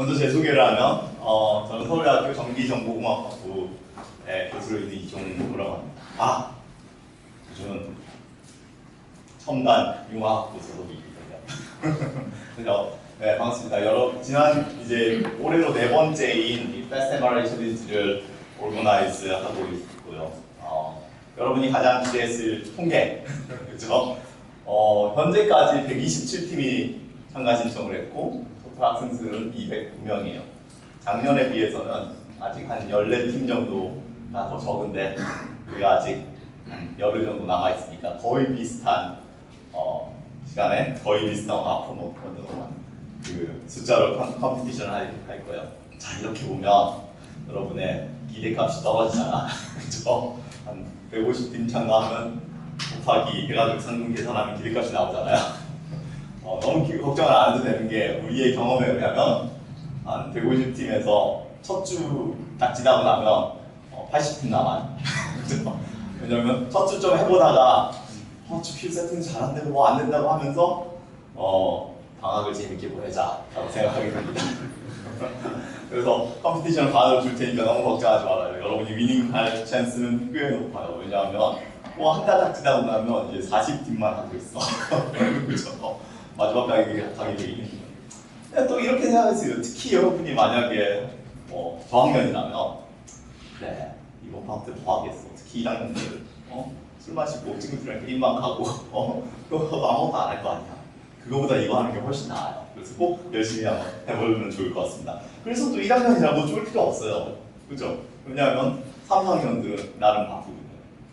먼저 제 소개를 하면 저는 서울대학교 전기정보공학학부의 교수로 있는 이종호라고 합니다. 저는 첨단 융화학부 소속이거든요. 그래서 네, 반갑습니다. 지난 이제 올해로 네 번째인 이 Fast MRI 챌린지를 오르거나이즈 하고 있고요. 여러분이 가장 기대했을 통계, 그렇죠? 현재까지 127팀이 참가 신청을 했고 토탈 학생 수는 209명이에요. 작년에 비해서는 아직 한 14팀 정도가 더 적은데 우리가 아직 열흘 정도 남아 있으니까 거의 비슷한 시간에 거의 비슷한 앞으로 그 숫자로 컴피티션을 할 거예요. 자, 이렇게 보면 여러분의 기대값이 떨어지잖아. 그렇죠? 한 150팀 참가하면 곱하기 해가지고 상금 계산하면 기대값이 나오잖아요. 너무 걱정을 안 해도 되는 게 우리의 경험에 의하면 한 150팀에서 첫 주 딱 지나고 나면 80팀 남아요. 왜냐면 첫 주 좀 해보다가 주 필 세팅이 잘 안 되고 뭐 안 된다고 하면서 방학을 재밌게 보내자 라고 생각하게 됩니다. 그래서 컴피티션 반으로 줄 테니까 너무 걱정하지 말아요. 여러분이 위닝할 찬스는 꽤 높아요. 왜냐하면 한 달 딱 지나고 나면 이제 40팀만 하고 있어. 그렇죠? 마지막 가기 되게 힘들어요. 또 이렇게 생각했어요. 특히 여러분이 만약에 저학년이라면 네, 이번 방학 때 뭐 하겠어. 특히 1학년들 술 마시고 친구들이랑 게임만 하고 또 아무것도 안 할 거 아니야. 그거보다 이거 하는 게 훨씬 나아요. 그래서 꼭 열심히 한번 해보면 좋을 것 같습니다. 그래서 또 1학년이라고 쫄 필요 없어요. 그죠? 왜냐하면 3, 4학년들은 나름 바쁘거든요.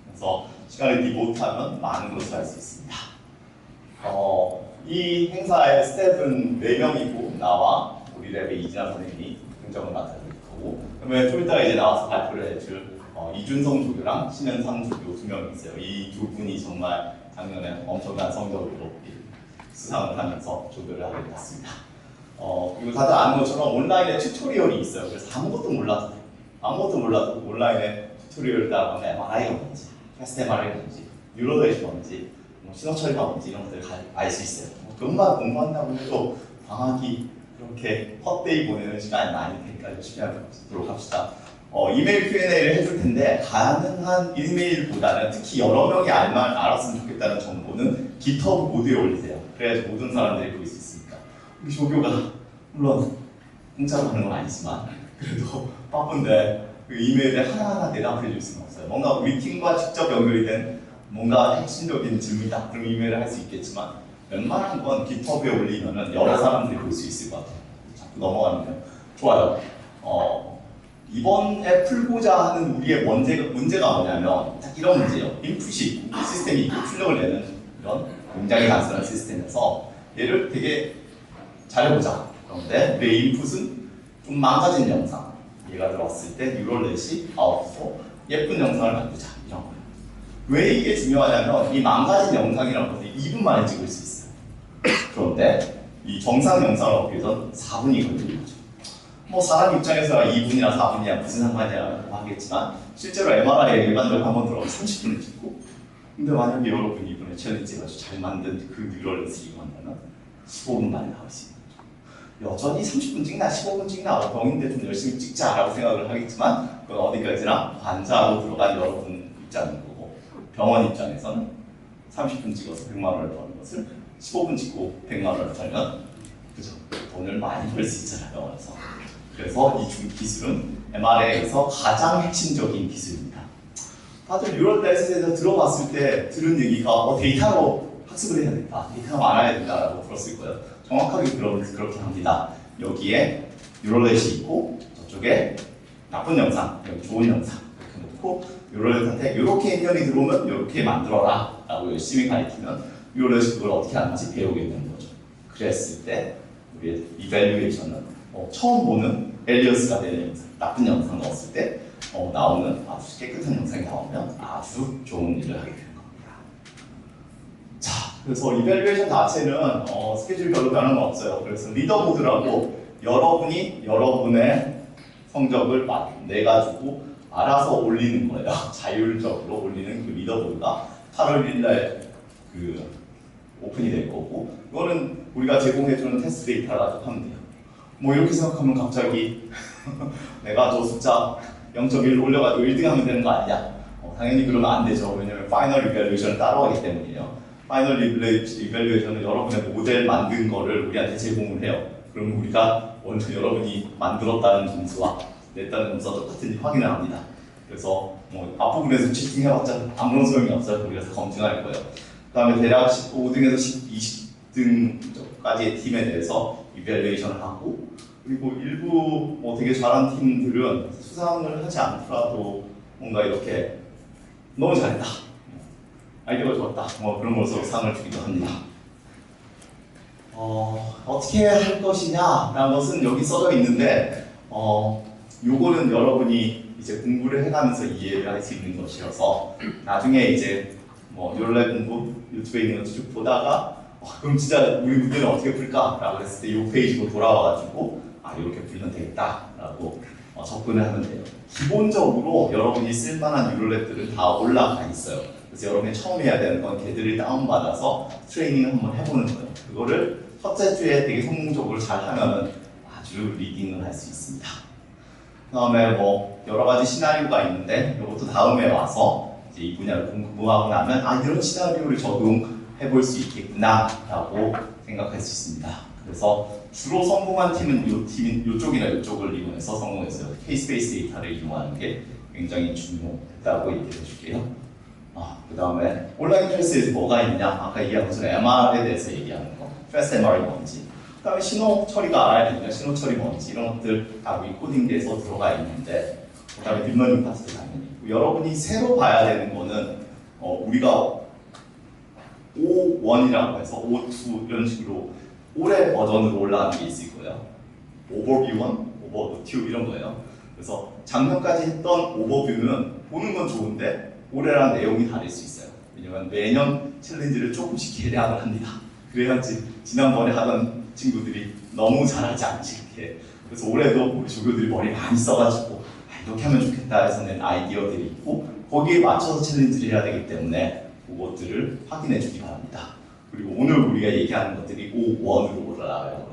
그래서 시간을 디보트하면 많은 것을 할 수 있습니다. 이 행사의 스텝은 4명이고 나와 우리 랩의 이진아 선생님이 긍정을 맡아줄 거고, 그러면 좀 이따가 이제 나와서 발표를 해줄 이준성 조교랑 신현상 조교 2명이 있어요. 이 두 분이 정말 작년에 엄청난 성적으로 수상을 하면서 조교를 하게 됐습니다. 그리고 다들 아는 것처럼 온라인에 튜토리얼이 있어요. 그래서 아무것도 몰라도 온라인에 튜토리얼을 따라가면 MRI가 뭔지, 패스트 MRI가 뭔지, 뉴럴레이션이 뭔지, 신호 처리가 뭔지 이런 것들을 알 수 있어요. 그것만 공부한다고 해도 방학이 그렇게 헛되이 보내는 시간이 아니니까 열심히 하도록 합시다. 이메일 Q&A를 해줄 텐데 가능한 이메일보다는 특히 여러 명이 알았으면 좋겠다는 정보는 GitHub 보드에 올리세요. 그래야지 모든 사람들이 볼 수 있으니까. 우리 조교가 물론 공짜로 하는 건 아니지만 그래도 바쁜데 그 이메일에 하나하나 대답해 줄 수는 없어요. 뭔가 미팅과 직접 연결이 된 뭔가 핵심적인 질문이다. 그럼 이메일을 할 수 있겠지만 웬만한 건 GitHub에 올리면은 여러 사람들이 볼 수 있을 것 같아요. 자꾸 넘어가면 좋아요. 이번에 풀고자 하는 우리의 문제가 뭐냐면 딱 이런 문제예요. 인풋이 있고 시스템이 있고 출력을 내는 이런 굉장히 단순한 시스템에서 얘를 되게 잘해보자. 그런데 내 인풋은 좀 망가진 영상. 얘가 들어왔을 때 뉴럴넷이 아웃풋으로 예쁜 영상을 만들자. 이런 거예요. 왜 이게 중요하냐면 이 망가진 영상이라는 것을 2분 만에 찍을 수 있어요. 그런데 이 정상 영상을 얻기 위해서는 4분이 걸리는 거죠. 사람 입장에서 2분이나 4분이야 무슨 상관이라고 하겠지만 실제로 MRI에 일반적으로 한번 들어가면 30분을 찍고, 근데 만약에 여러분이 이번에 챌린지가 잘 만든 그 뉴럴넷을 이용한다면 15분 만에 나올 수 있는 거죠. 여전히 30분 찍나 15분 찍나 병인데 좀 열심히 찍자라고 생각을 하겠지만 그건 어디까지나 환자로 들어간 여러분 입장인 거고, 병원 입장에서는 30분 찍어서 100만 원을 버는 것을 15분 찍고 100만 원을 벌면 그죠? 돈을 많이 벌 수 있잖아요. 그래서 이 기술은 MRA에서 가장 핵심적인 기술입니다. 다들 뉴럴넷에서 들어봤을 때 들은 얘기가 데이터로 학습을 해야 된다, 데이터가 많아야 된다라고 들었을 거예요. 정확하게 그렇게 합니다. 여기에 뉴럴넷이 있고 저쪽에 나쁜 영상, 여기 좋은 영상 이렇게 놓고 뉴럴넷한테 이렇게 인연이 들어오면 이렇게 만들어라 라고 열심히 가르치면 뉴럴넷이 그걸 어떻게 하는지 배우게 되는 거죠. 그랬을 때 우리의 이밸류에이션은 처음 보는 엘리어스가 되는 영상, 나쁜 영상 넣었을 때 나오는 아주 깨끗한 영상이 나오면 아주 좋은 일을 하게 되는 겁니다. 자, 그래서 이밸류에이션 자체는 스케줄별로 변화는 없어요. 그래서 리더보드라고 여러분이 여러분의 성적을 내가지고 알아서 올리는 거예요. 자율적으로 올리는 그 리더보드가 8월 1일 오픈이 될 거고, 이거는 우리가 제공해주는 테스트 데이터를 가지고 하면 돼요. 뭐 이렇게 생각하면 갑자기 내가 저 숫자 0.1 올려가지고 1등 하면 되는 거 아니냐? 당연히 그러면 안 되죠. 왜냐면 파이널 이밸류에이션을 따로 하기 때문이에요. 파이널 이밸류에이션은 여러분의 모델 만든 거를 우리한테 제공을 해요. 그럼 우리가 원래 여러분이 만들었다는 점수와 냈다는 점수와 똑같은지 확인을 합니다. 그래서 뭐 앞부분에서 치팅해봤자 아무런 소용이 없어요. 우리가 검증할 거예요. 그 다음에 대략 15등에서 20등까지의 팀에 대해서 이밸류에이션을 하고, 그리고 일부 뭐 되게 잘한 팀들은 수상을 하지 않더라도 뭔가 이렇게 너무 잘했다, 아이디어가 좋았다, 뭐 그런 걸로 상을 주기도 합니다. 어떻게 할 것이냐라는 것은 여기 써져 있는데, 요거는 여러분이 이제 공부를 해가면서 이해를 할 수 있는 것이어서 나중에 이제 뭐 요래 공부 유튜브에 있는 거 쭉 보다가 그럼 진짜 우리 문제는 어떻게 풀까라고 했을 때 이 페이지로 돌아와가지고 이렇게 풀면 되겠다라고 접근을 하면 돼요. 기본적으로 여러분이 쓸만한 유럴랩들은 다 올라가 있어요. 그래서 여러분이 처음 해야 되는 건 걔들을 다운받아서 트레이닝을 한번 해보는 거예요. 그거를 첫째 주에 되게 성공적으로 잘 하면은 아주 리딩을 할 수 있습니다. 그 다음에 뭐 여러 가지 시나리오가 있는데 이것도 다음에 와서 이제 이 분야를 공부하고 나면 이런 시나리오를 적용해 볼 수 있겠구나 라고 생각할 수 있습니다. 그래서 주로 성공한 팀은 이쪽이나 이쪽을 이용해서 성공했어요. 케이스-베이스 데이터를 이용하는 게 굉장히 중요하다고 얘기해 줄게요. 그 다음에 온라인 클래스에서 뭐가 있느냐? 아까 얘기한 것처럼 MR에 대해서 얘기하는 거, Fast MR이 뭔지, 그 다음에 신호 처리가 알아야 되니까 신호 처리 뭔지, 이런 것들 다 리코딩돼서 들어가 있는데, 그 다음에 딥러닝 파트도 당연히 있고, 여러분이 새로 봐야 되는 거는 우리가 O1이라고 해서 O2 이런 식으로 올해 버전으로 올라가는 게 있을 거예요. 오버뷰 1, 오버뷰 2 이런 거예요. 그래서 작년까지 했던 오버뷰는 보는 건 좋은데 올해랑 내용이 다를 수 있어요. 왜냐면 매년 챌린지를 조금씩 개량을 합니다. 그래야지 지난번에 하던 친구들이 너무 잘하지 않게. 그래서 올해도 우리 조교들이 머리 많이 써가지고 이렇게 하면 좋겠다 해서 낸 아이디어들이 있고, 거기에 맞춰서 챌린지를 해야 되기 때문에 그것들을 확인해 주기 바랍니다. 그리고 오늘 우리가 얘기하는 것들이 O1으로 올라가요.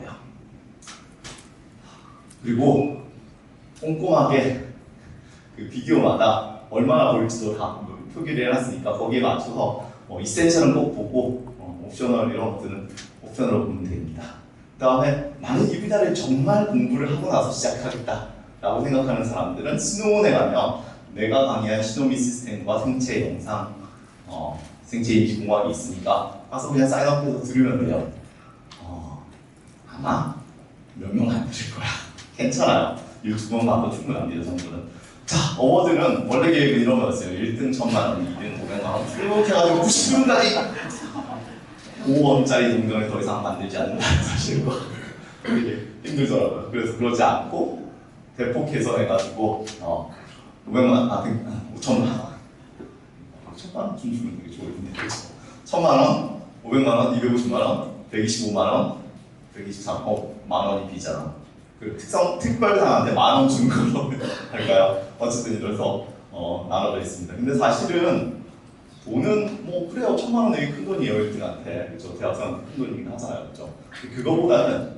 그리고 꼼꼼하게 그 비디오마다 얼마나 볼지도 다 표기를 해놨으니까 거기에 맞춰서 이센셜은 꼭 보고 옵셔널 이런 것들은 옵션으로 보면 됩니다. 그 다음에 나는 이 분야를 정말 공부를 하고 나서 시작하겠다라고 생각하는 사람들은 스노원에 가면 내가 강의한 시노미 시스템과 생체 영상, 생체 인지공학이 있으니까 가서 그냥 사인업해서 들으면 돼요. 아마 몇 명 안 되실 거야. 괜찮아요. 유튜브만 봐도 충분합니다. 이 정도는. 자, 어워드는 원래 계획은 이런 거였어요. 1등 1000만 원, 2등 500만 원 쭉 해가지고 90등까지 5원짜리 동전을 더 이상 만들지 않는다는 사실과 되게 힘들더라고요. 그래서 그러지 않고 대폭 개선해가지고 500만 원, 5천만 원 5천만 원 좀 주면 되게 좋은데, 그렇죠? 1000만 원, 500만 원, 250만 원, 125만 원, 123, 만 원이 비잖아. 그 특별 상한테 만 원 주는 걸로 할까요? 어쨌든 이래서 나눠져 있습니다. 근데 사실은 돈은 뭐 그래요, 1000만 원 되게 큰 돈이에요 1등한테. 그렇죠? 대학생한테 큰 돈이긴 하잖아요, 그렇죠? 그거보다는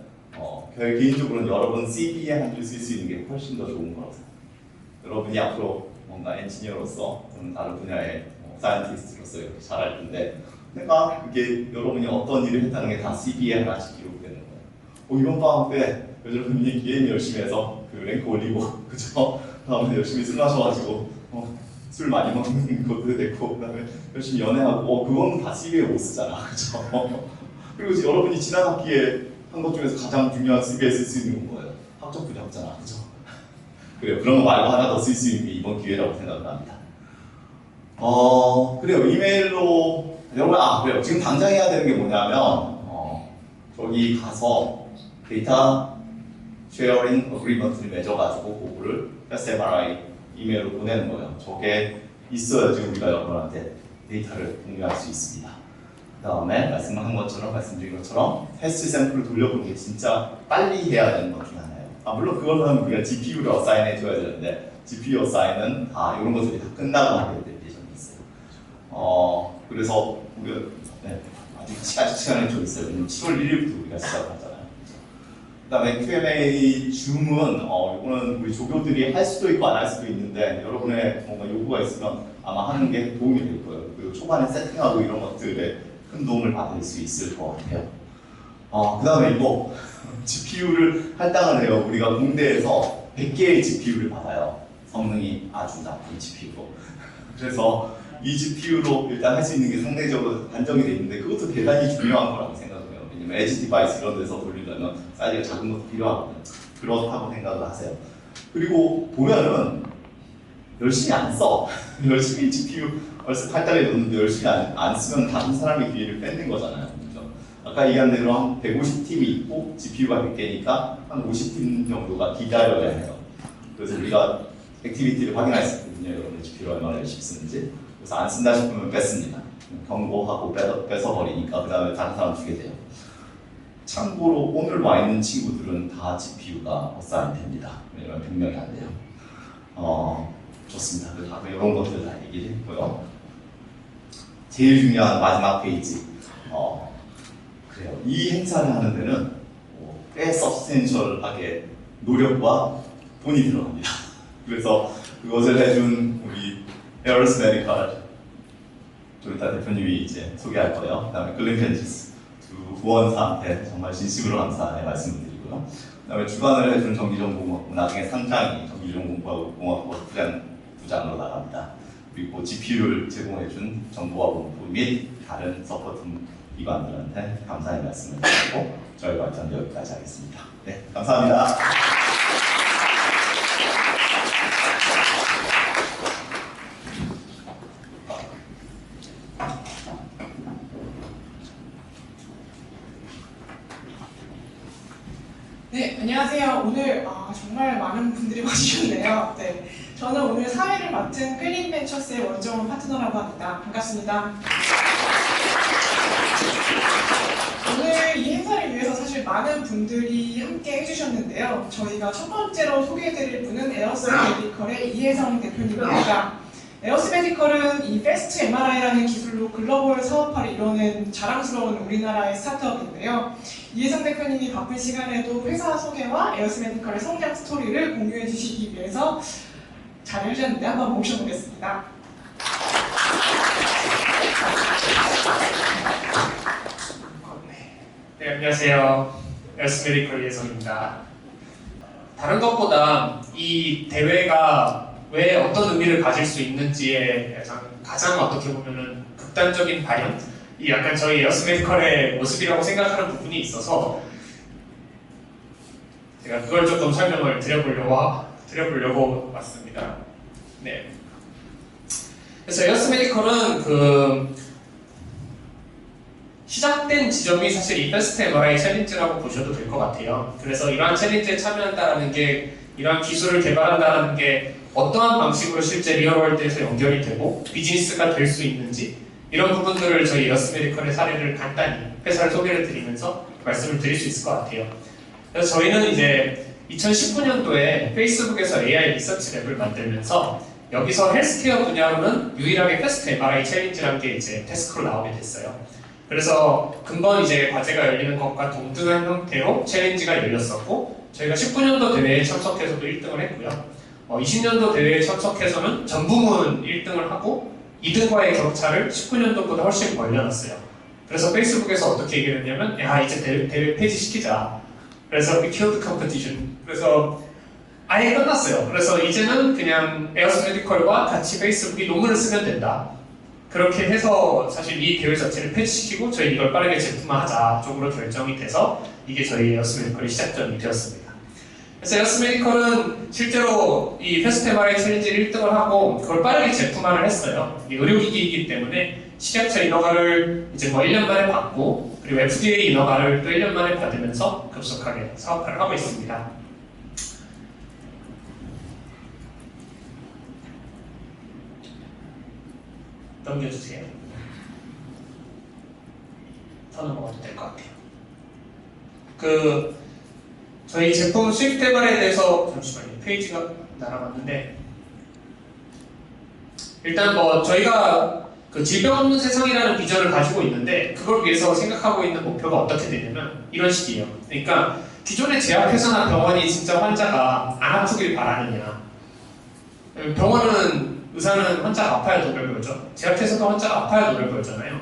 개인적으로는 여러분 CV에 한 줄 쓸 수 있는 게 훨씬 더 좋은 거라고 생각해요. 여러분이 앞으로 뭔가 엔지니어로서 또는 다른 분야의 사이언티스트로서 이렇게 잘할 텐데, 내가 그게 여러분이 어떤 일을 했다는 게 다 CV에 하나씩 기록되는 거예요. 이번 방학 때 여러분이 게임 열심히 해서 그 랭크 올리고, 그죠? 다음에 열심히 술 마셔가지고 술 많이 먹는 것도 됐고, 그다음에 열심히 연애하고, 그건 다 CV에 못 쓰잖아, 그죠? 그리고 여러분이 지난 학기에 한 것 중에서 가장 중요한 CV에 쓸 수 있는 건 뭐예요? 학적 분야잖아, 그죠? 그래요. 그런 거 말고 하나 더 쓸 수 있는 게 이번 기회라고 생각을 합니다. 그래요. 이메일로 여러분, 그래요. 지금 당장 해야 되는 게 뭐냐면 저기 가서 데이터 쉐어링 어그리먼트를 맺어가지고 그거를 SMRI 이메일로 보내는 거예요. 저게 있어야지 우리가 여러분한테 데이터를 공유할 수 있습니다. 그 다음에 말씀드린 것처럼 테스트 샘플을 돌려보는 게 진짜 빨리 해야 되는 것 중에 하나예요. 물론 그걸 하면 우리가 GPU를 어사인 해줘야 되는데, GPU 어사인은 다 이런 것들이 다 끝나고 하게 될 예정이 있어요. 그래서 우리가 아직 시간이 좀 있어요. 왜냐면 7월 1일부터 우리가 시작을 하잖아요. 그다음에 Q&A 줌은 이거는 우리 조교들이 할 수도 있고 안 할 수도 있는데 여러분의 뭔가 요구가 있으면 아마 하는 게 도움이 될 거예요. 그리고 초반에 세팅하고 이런 것들에 큰 도움을 받을 수 있을 것 같아요. 그다음에 이거 GPU를 할당을 해요. 우리가 공대에서 100개의 GPU를 받아요. 성능이 아주 나쁜 GPU로. 그래서 이 GPU로 일단 할 수 있는 게 상대적으로 한정이 돼 있는데 그것도 대단히 중요한 거라고 생각해요. 왜냐면 에지 디바이스 이런 데서 돌리려면 사이즈가 작은 것도 필요하거든요. 그렇다고 생각을 하세요. 그리고 보면은 열심히 안 써. 열심히 GPU 얼스 팔달에 넣는데 열심히 안 쓰면 다른 사람의 기회를 뺏는 거잖아요. 그렇죠? 아까 얘기한 대로 한 150팀이 있고 GPU가 100개니까 한 50팀 정도가 기다려야 해요. 그래서 우리가 액티비티를 확인할 수 있거든요. 여러분의 GPU를 얼마나 열심히 쓰는지. 그래서 안 쓴다 싶으면 뺐습니다. 경고하고 뺏어버리니까 그 다음에 다른 사람 주게 돼요. 참고로 오늘 와 있는 친구들은 다 GPU가 어사인 됩니다. 왜냐면 100명이 안 돼요. 좋습니다. 그래서 이런 것들 다 얘기를 했고요. 제일 중요한 마지막 페이지. 그래요. 이 행사를 하는 데는 꽤 서브스텐셜하게 노력과 돈이 들어갑니다. 그래서 그것을 해준 우리 에어러스 메디컬 조리타 대표님이 이제 소개할 거예요. 그다음에 글렌 펜지스 두 후원사한테 정말 진심으로 감사의 말씀을 드리고요. 그다음에 주관을 해준 전기정보공학부 나중에 상장이 전기정보공학부 부장으로 나갑니다. 그리고 GPU를 제공해준 정보화본부 및 다른 서포트 기관들한테 감사의 말씀을 드리고 저희 발전 여기까지 하겠습니다. 네, 감사합니다. 네, 안녕하세요. 오늘 정말 많은 분들이 와주셨네요. 네, 저는 오늘 사회를 맡은 클린 벤처스의 원정원 파트너라고 합니다. 반갑습니다. 오늘 이 행사를 위해서 사실 많은 분들이 함께 해주셨는데요. 저희가 첫 번째로 소개해드릴 분은 에어스 메디컬의 이혜성 대표님입니다. 에어스 메디컬은 이 패스트 MRI라는 기술로 글로벌 사업화를 이뤄낸 자랑스러운 우리나라의 스타트업인데요. 이혜성 대표님이 바쁜 시간에도 회사 소개와 에어스 메디컬의 성장 스토리를 공유해 주시기 위해서 자리를 주셨는데 한번 모셔보겠습니다. 네, 안녕하세요. 에어스 메디컬 이혜성입니다. 다른 것보다 이 대회가 왜 어떤 의미를 가질 수 있는지에 가장 어떻게 보면은 극단적인 발현? 이 약간 저희 에어스 메디컬의 모습이라고 생각하는 부분이 있어서 제가 그걸 조금 설명을 드려보려고 왔습니다. 네. 그래서 에어스 메디컬은 시작된 지점이 사실 이 패스트 MRI 챌린지라고 보셔도 될 것 같아요. 그래서 이러한 챌린지에 참여한다는 게, 이러한 기술을 개발한다는 게 어떠한 방식으로 실제 리얼월드에서 연결이 되고 비즈니스가 될 수 있는지, 이런 부분들을 저희 에어스 메디컬의 사례를 간단히 회사를 소개를 드리면서 말씀을 드릴 수 있을 것 같아요. 그래서 저희는 이제 2019년도에 페이스북에서 AI 리서치 랩을 만들면서 여기서 헬스케어 분야로는 유일하게 패스트 MRI 챌린지라는 게 이제 태스크로 나오게 됐어요. 그래서 금번 이제 과제가 열리는 것과 동등한 형태로 챌린지가 열렸었고, 저희가 19년도 대회에 참석해서도 1등을 했고요. 20년도 대회에 참석해서는 전 부문 1등을 하고 2등과의 격차를 19년도보다 훨씬 벌려놨어요. 그래서 페이스북에서 어떻게 얘기를 했냐면, 야, 이제 대회 폐지시키자. 그래서 we killed competition. 그래서 아예 끝났어요. 그래서 이제는 그냥 에어스 메디컬과 같이 페이스북이 논문을 쓰면 된다. 그렇게 해서 사실 이 대회 자체를 폐지시키고 저희 이걸 빠르게 제품화하자 쪽으로 결정이 돼서 이게 저희 에어스 메디컬의 시작점이 되었습니다. 그래서 에어스 메디컬은 실제로 이 패스트 MRI 챌린지를 1등을 하고 그걸 빠르게 제품화를 했어요. 이게 의료기기이기 때문에 식약처 인허가를 이제 1년 만에 받고, 그리고 FDA 인허가를 또 1년 만에 받으면서 급속하게 사업화를 하고 있습니다. 넘겨주세요. 더 넘어가도 될 것 같아요. 저희 제품 수입 개발에 대해서 잠시만요. 페이지가 날아갔는데, 일단 저희가 질병 없는 세상이라는 비전을 가지고 있는데, 그걸 위해서 생각하고 있는 목표가 어떻게 되냐면 이런 식이에요. 그러니까 기존의 제약회사나 병원이 진짜 환자가 안 아프길 바라느냐. 병원은 의사는 환자가 아파야 돈을 벌죠. 제약회사도 환자가 아파야 돈을 벌잖아요.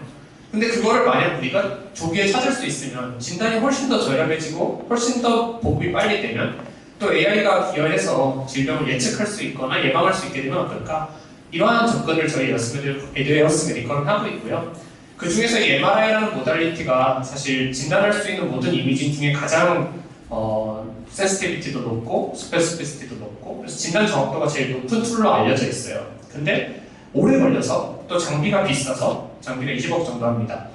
근데 그거를 만약 우리가 조기에 찾을 수 있으면 진단이 훨씬 더 저렴해지고 훨씬 더 보급이 빨리 되면 또 AI가 기여해서 질병을 예측할 수 있거나 예방할 수 있게 되면 어떨까? 이러한 접근을 저희 에듀에어스 메디컬은 하고 있고요. 그 중에서 이 MRI라는 모달리티가 사실 진단할 수 있는 모든 이미징 중에 가장 센시티비티도 높고 스페시피시티도 높고 그래서 진단 정확도가 제일 높은 툴로 알려져 있어요. 근데 오래 걸려서 또 장비가 비싸서 장비가 20억 정도 합니다.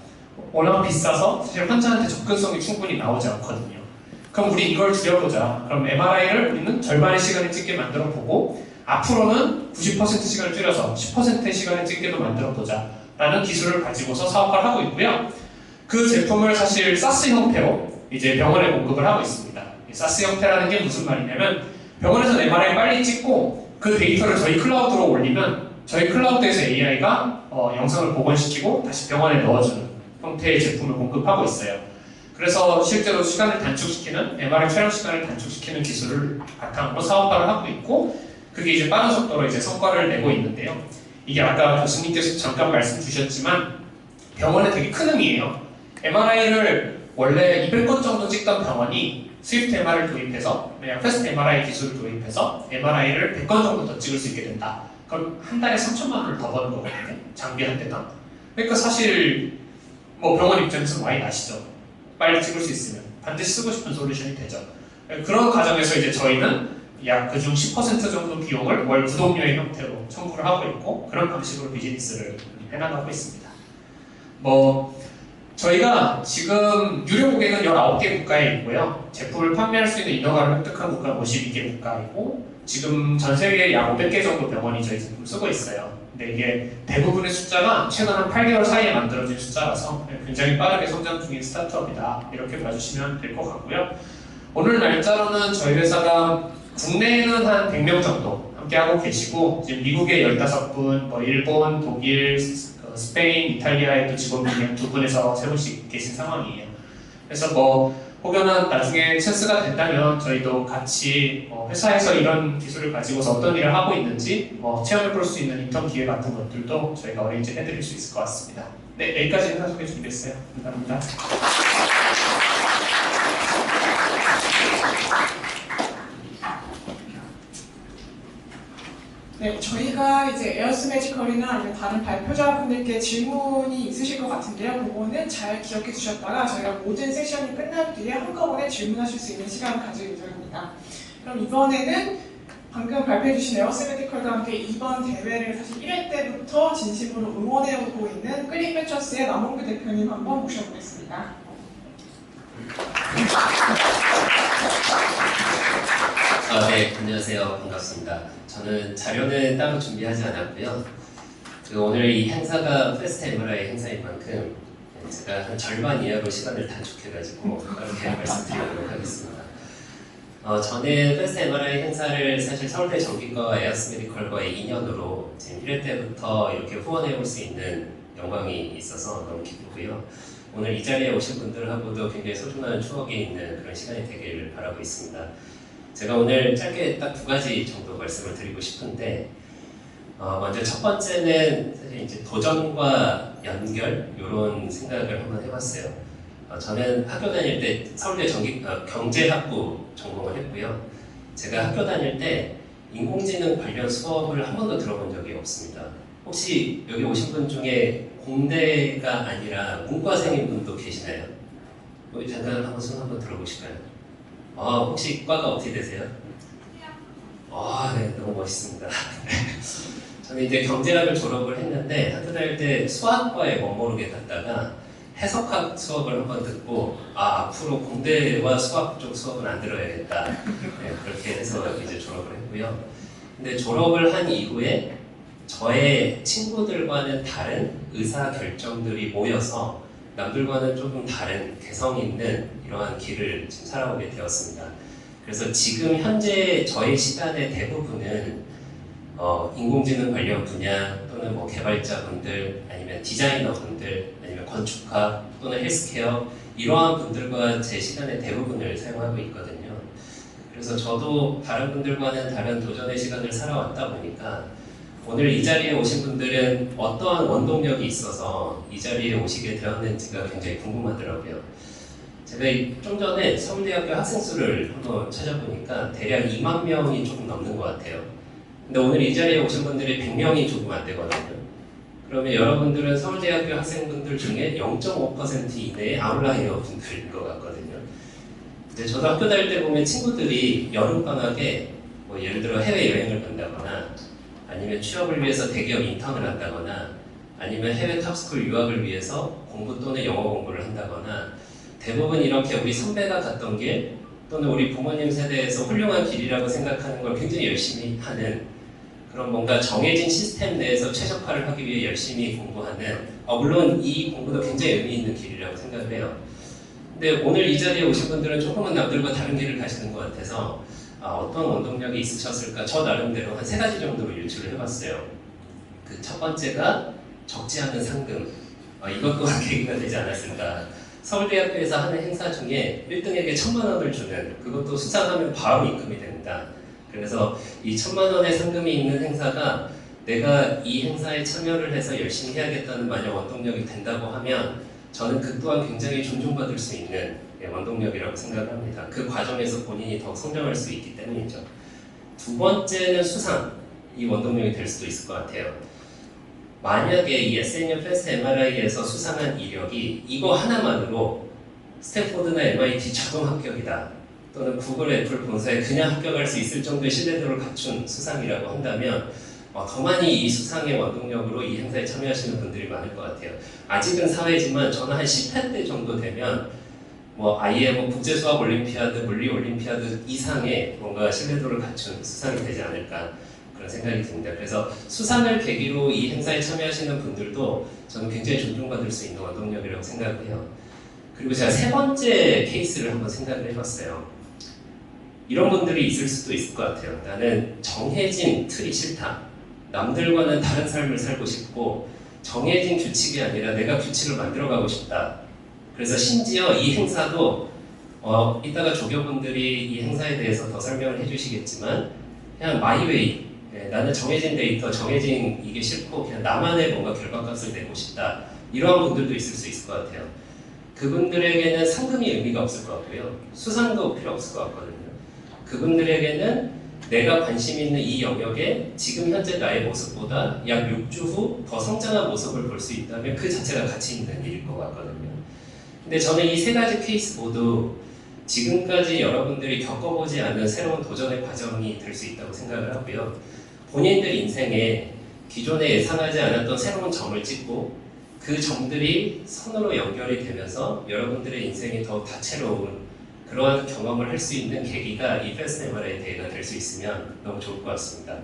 워낙 비싸서 사실 환자한테 접근성이 충분히 나오지 않거든요. 그럼 우리 이걸 줄여보자. 그럼 MRI를 우리는 절반의 시간을 찍게 만들어 보고 앞으로는 90% 시간을 줄여서 10%의 시간을 찍게도 만들어 보자 라는 기술을 가지고서 사업화를 하고 있고요. 그 제품을 사실 사스 형태로 이제 병원에 공급을 하고 있습니다. 사스 형태라는 게 무슨 말이냐면 병원에서 MRI 빨리 찍고 그 데이터를 저희 클라우드로 올리면 저희 클라우드에서 AI가 영상을 복원시키고 다시 병원에 넣어주는 형태의 제품을 공급하고 있어요. 그래서 실제로 시간을 단축시키는 MRI 촬영 시간을 단축시키는 기술을 바탕으로 사업화를 하고 있고 그게 이제 빠른 속도로 이제 성과를 내고 있는데요. 이게 아까 교수님께서 잠깐 말씀 주셨지만 병원에 되게 큰 의미예요. MRI를 원래 200건 정도 찍던 병원이 스위프트 MRI를 도입해서 그냥 패스트 MRI 기술을 도입해서 MRI를 100건 정도 더 찍을 수 있게 된다. 그럼 한 달에 3천만 원을 더 버는 거거든요. 장비 한 대당. 그러니까 사실 뭐 병원 입장에서 많이 나시죠. 빨리 찍을 수 있으면 반드시 쓰고 싶은 솔루션이 되죠. 그런 과정에서 이제 저희는 약 그중 10% 정도 비용을 월 구독료의 형태로 청구를 하고 있고 그런 방식으로 비즈니스를 해나가고 있습니다. 뭐 저희가 지금 유료 고객은 19개 국가에 있고요. 제품을 판매할 수 있는 인허가를 획득한 국가는 52개 국가이고 지금 전 세계에 약 500개 정도 병원이 저희 제품 쓰고 있어요. 근데 이게 대부분의 숫자가 최근 한 8개월 사이에 만들어진 숫자라서 굉장히 빠르게 성장 중인 스타트업이다. 이렇게 봐주시면 될 것 같고요. 오늘 날짜로는 저희 회사가 국내에는 한 100명 정도 함께하고 계시고 지금 미국에 15분, 뭐 일본, 독일, 스페인, 이탈리아에도 직원분이 2분에서 3분씩 계신 상황이에요. 그래서 뭐 혹여나 나중에 찬스가 된다면 저희도 같이 회사에서 이런 기술을 가지고서 어떤 일을 하고 있는지 체험해 볼 수 있는 인턴 기회 같은 것들도 저희가 어레인지 해드릴 수 있을 것 같습니다. 네, 여기까지 회사 소개 준비했어요. 감사합니다. 네, 저희가 이제 에어스 매지컬이나 아니면 다른 발표자분들께 질문이 있으실 것 같은데요. 그거는 잘 기억해 주셨다가 저희가 모든 세션이 끝난 뒤에 한꺼번에 질문하실 수 있는 시간을 가질 예정입니다. 그럼 이번에는 방금 발표해 주신 에어스 매지컬과 함께 이번 대회를 사실 1회 때부터 진심으로 응원해오고 있는 클릭 벤처스의 남홍규 대표님 한번 모셔보겠습니다. 네, 안녕하세요. 반갑습니다. 저는 자료는 따로 준비하지 않았고요. 오늘 이 행사가 페스트 MRI 행사인 만큼 제가 한 절반 이하로 시간을 단축해가지고 빠르게 말씀드리도록 하겠습니다. 저는 페스트 MRI 행사를 사실 서울대 정기과와 에어스 메디컬과의 인연으로 지금 1회 때부터 이렇게 후원해 볼 수 있는 영광이 있어서 너무 기쁘고요. 오늘 이 자리에 오신 분들하고도 굉장히 소중한 추억이 있는 그런 시간이 되기를 바라고 있습니다. 제가 오늘 짧게 딱 2가지 정도 말씀을 드리고 싶은데 먼저 첫 번째는 사실 이제 도전과 연결 이런 생각을 한번 해봤어요. 저는 학교 다닐 때 서울대 경제학부 전공을 했고요. 제가 학교 다닐 때 인공지능 관련 수업을 한 번도 들어본 적이 없습니다. 혹시 여기 오신 분 중에 공대가 아니라 문과생인 분도 계시나요? 잠깐 한번 손 한번 들어보실까요? 혹시 과가 어떻게 되세요? 네, 너무 멋있습니다. 저는 이제 경제학을 졸업을 했는데 학교 다닐 때 수학과에 멋모르게 갔다가 해석학 수업을 한번 듣고 앞으로 공대와 수학 쪽 수업은 안 들어야겠다. 네, 그렇게 해서 이제 졸업을 했고요. 근데 졸업을 한 이후에 저의 친구들과는 다른 의사 결정들이 모여서 남들과는 조금 다른 개성 있는 이러한 길을 지금 살아오게 되었습니다. 그래서 지금 현재 저의 시간의 대부분은 인공지능 관련 분야 또는 뭐 개발자분들 아니면 디자이너분들 아니면 건축학 또는 헬스케어 이러한 분들과 제 시간의 대부분을 사용하고 있거든요. 그래서 저도 다른 분들과는 다른 도전의 시간을 살아왔다 보니까 오늘 이 자리에 오신 분들은 어떠한 원동력이 있어서 이 자리에 오시게 되었는지가 굉장히 궁금하더라고요. 제가 좀 전에 서울대학교 학생 수를 한번 찾아보니까 대략 2만 명이 조금 넘는 것 같아요. 근데 오늘 이 자리에 오신 분들이 100명이 조금 안 되거든요. 그러면 여러분들은 서울대학교 학생분들 중에 0.5% 이내의 아웃라이어 분들인 것 같거든요. 이제 저도 학교 다닐 때 보면 친구들이 여름방학에 뭐 예를 들어 해외여행을 간다거나 아니면 취업을 위해서 대기업 인턴을 한다거나 아니면 해외 탑스쿨 유학을 위해서 공부 또는 영어 공부를 한다거나 대부분 이렇게 우리 선배가 갔던 길 또는 우리 부모님 세대에서 훌륭한 길이라고 생각하는 걸 굉장히 열심히 하는 그런 뭔가 정해진 시스템 내에서 최적화를 하기 위해 열심히 공부하는 물론 이 공부도 굉장히 의미 있는 길이라고 생각을 해요. 근데 오늘 이 자리에 오신 분들은 조금은 남들과 다른 길을 가시는 것 같아서 어떤 원동력이 있으셨을까 저 나름대로 한 3가지 정도로 유추를 해봤어요. 그 첫 번째가 적지 않은 상금 이것 또한 계기가 되지 않았을까. 서울대학교에서 하는 행사 중에 1등에게 1,000만 원을 주는 그것도 수상하면 바로 입금이 됩니다. 그래서 이 1,000만 원의 상금이 있는 행사가 내가 이 행사에 참여를 해서 열심히 해야겠다는 만약 원동력이 된다고 하면 저는 그 또한 굉장히 존중받을 수 있는 원동력이라고 생각을 합니다. 그 과정에서 본인이 더 성장할 수 있기 때문이죠. 두 번째는 수상, 이 원동력이 될 수도 있을 것 같아요. 만약에 이 SNU 패스트 MRI에서 수상한 이력이 이거 하나만으로 스탠포드나 MIT 자동 합격이다 또는 구글, 애플 본사에 그냥 합격할 수 있을 정도의 신뢰도를 갖춘 수상이라고 한다면 더 많이 이 수상의 원동력으로 이 행사에 참여하시는 분들이 많을 것 같아요. 아직은 사회지만 저는 한 10회 때 정도 되면 아예 국제수학 올림피아드, 물리 올림피아드 이상의 뭔가 신뢰도를 갖춘 수상이 되지 않을까 그런 생각이 듭니다. 그래서 수상을 계기로 이 행사에 참여하시는 분들도 저는 굉장히 존중받을 수 있는 원동력이라고 생각을 해요. 그리고 제가 3번째 케이스를 한번 생각을 해봤어요. 이런 분들이 있을 수도 있을 것 같아요. 나는 정해진 틀이 싫다. 남들과는 다른 삶을 살고 싶고 정해진 규칙이 아니라 내가 규칙을 만들어가고 싶다. 그래서 심지어 이 행사도 이따가 조교분들이 이 행사에 대해서 더 설명을 해주시겠지만 그냥 마이웨이 나는 정해진 데이터, 정해진 이게 싫고 그냥 나만의 뭔가 결과값을 내고 싶다. 이러한 분들도 있을 수 있을 것 같아요. 그분들에게는 상금이 의미가 없을 것 같고요. 수상도 필요 없을 것 같거든요. 그분들에게는 내가 관심 있는 이 영역에 지금 현재 나의 모습보다 약 6주 후 더 성장한 모습을 볼 수 있다면 그 자체가 가치 있는 일일 것 같거든요. 근데 저는 이 3가지 케이스 모두 지금까지 여러분들이 겪어보지 않은 새로운 도전의 과정이 될 수 있다고 생각을 하고요. 본인들 인생에 기존에 예상하지 않았던 새로운 점을 찍고 그 점들이 선으로 연결이 되면서 여러분들의 인생이 더 다채로운 그러한 경험을 할 수 있는 계기가 이 패스트 MRI 대회가 될 수 있으면 너무 좋을 것 같습니다.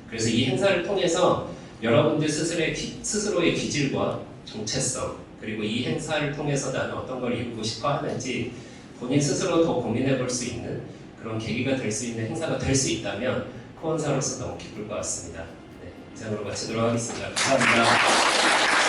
그래서 이 행사를 통해서 여러분들 스스로의 기질과 정체성 그리고 이 행사를 통해서 나는 어떤 걸 이루고 싶어 하는지 본인 스스로 더 고민해 볼 수 있는 그런 계기가 될 수 있는 행사가 될 수 있다면 후원사로서 너무 기쁠 것 같습니다. 네, 이상으로 마치도록 하겠습니다. 감사합니다.